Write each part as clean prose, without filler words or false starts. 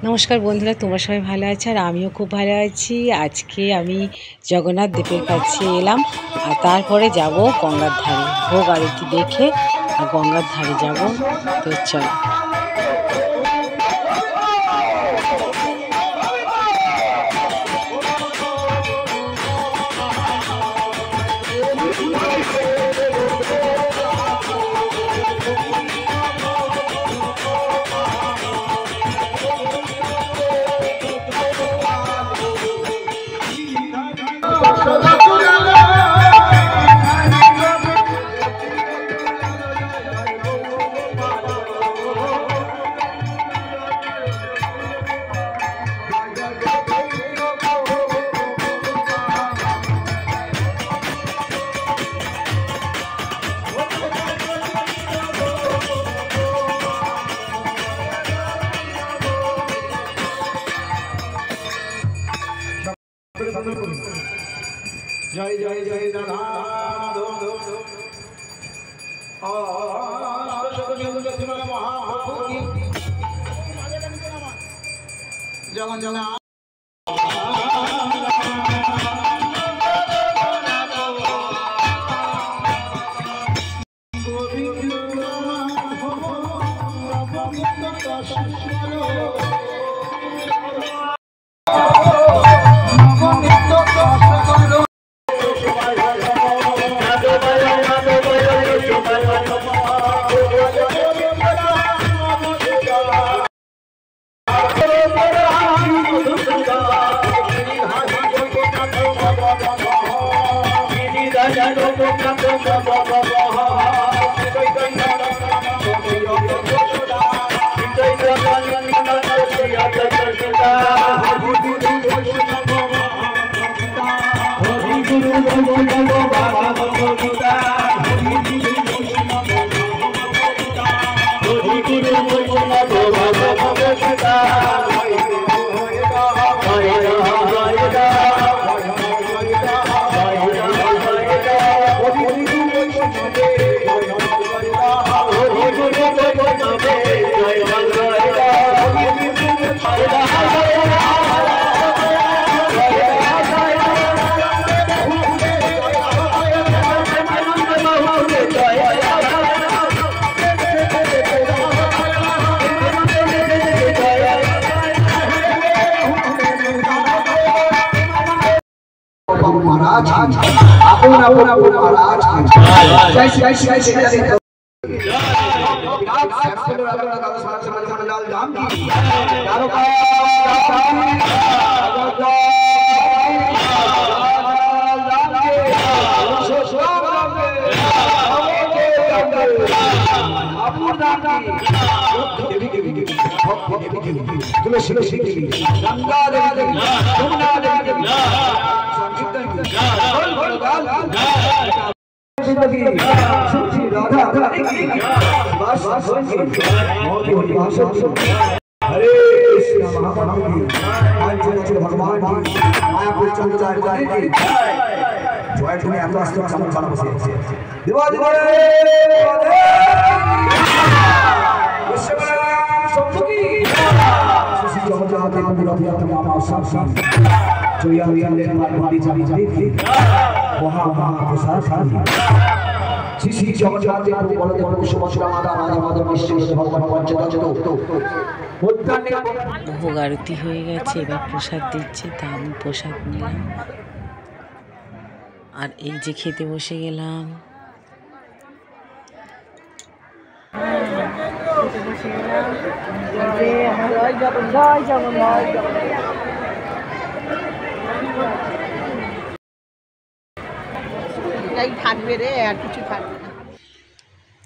নমস্কার বন্ধুরা, তোমরা সবাই ভালো আছো আর আমিও খুব ভালো আছি। আজকে আমি জগন্নাথ দেবের কাছে এলাম আর তারপরে যাব গঙ্গার ধারে ভোগ আরতি দেখে আর গঙ্গার ধারে যাব। তো চলো। जय जय जय राधा जगन जगन महाराज अपन अपन अपन महाराज जय जय जय जय जय हरे भगवान मायापुर चंद्रचार्य ভোগ আরতি হয়ে গেছে, এবার প্রসাদ দিচ্ছে, তা আমি প্রসাদ নিলাম আর এই যে খেতে বসে গেলাম।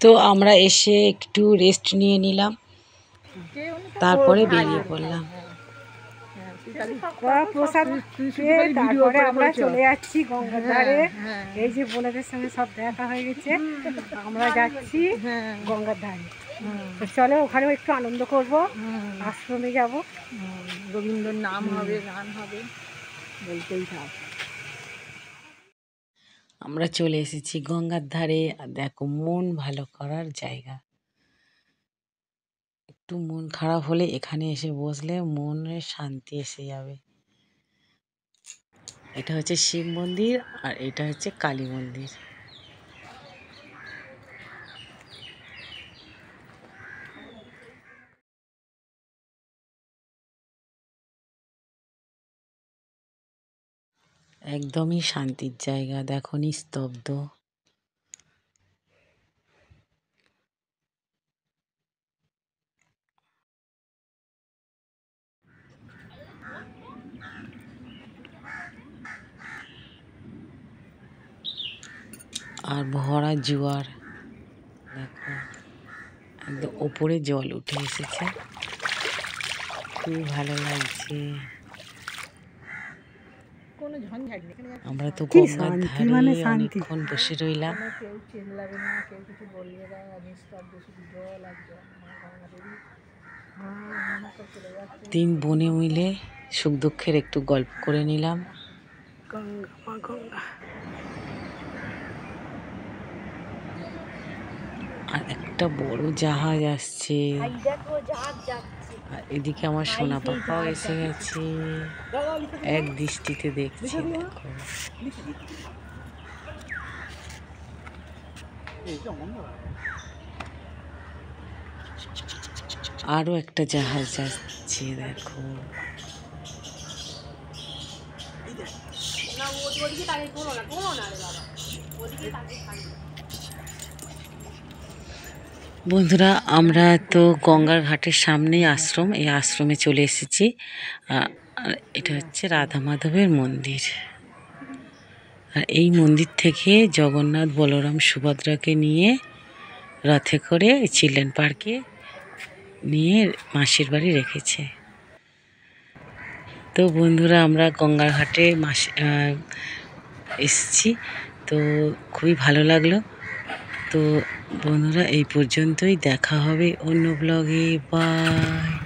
তো আমরা এসে একটু রেস্ট নিয়ে নিলাম, তারপরে বেরিয়ে পড়লাম। প্রসাদ পেয়ে তারপরে আমরা চলে যাচ্ছি গঙ্গার ধারে। এই যে বোনেদের সঙ্গে সব দেখা হয়ে গেছে, আমরা যাচ্ছি গঙ্গার ধারে। চলো ওখানেও একটু আনন্দ করব, আশ্রমে যাব, রবীন্দ্রর নাম হবে, গান হবে, বলতেই থাক। আমরা চলে এসেছি গঙ্গার ধারে আর দেখো মন ভালো করার জায়গা। একটু মন খারাপ হলে এখানে এসে বসলে মনের শান্তি এসে যাবে। এটা হচ্ছে শিব মন্দির আর এটা হচ্ছে কালী মন্দির। একদমই শান্তির জায়গা, দেখো নিস্তব্ধ। আর ভরা জোয়ার, দেখো একদম ওপরে জল উঠে এসেছে, খুবই ভালো লাগছে। আমরা তো গঙ্গার ধারে অনেকক্ষণ বসে রইলাম। 3 বোনে মিলে সুখ দুঃখের একটু গল্প করে নিলাম। গঙ্গা মা গঙ্গা। আর একটা বড় জাহাজ আসছে, আর এদিকে আমার সোনা পাপাও এসে গেছে, এক দৃষ্টিতে দেখছে। দেখো আরো একটা জাহাজ যাচ্ছে, দেখো। বন্ধুরা, আমরা তো গঙ্গার ঘাটের সামনেই আশ্রম, এই আশ্রমে চলে এসেছি। এটা হচ্ছে রাধা মাধবের মন্দির। আর এই মন্দির থেকে জগন্নাথ বলরাম সুভদ্রাকে নিয়ে রথে করে চিলড্রেন পার্কে নিয়ে মাসির বাড়ি রেখেছে। তো বন্ধুরা, আমরা গঙ্গার ঘাটে এসেছি, তো খুবই ভালো লাগলো। তো বন্ধুরা, এই পর্যন্তই, দেখা হবে অন্য ব্লগে। বাই।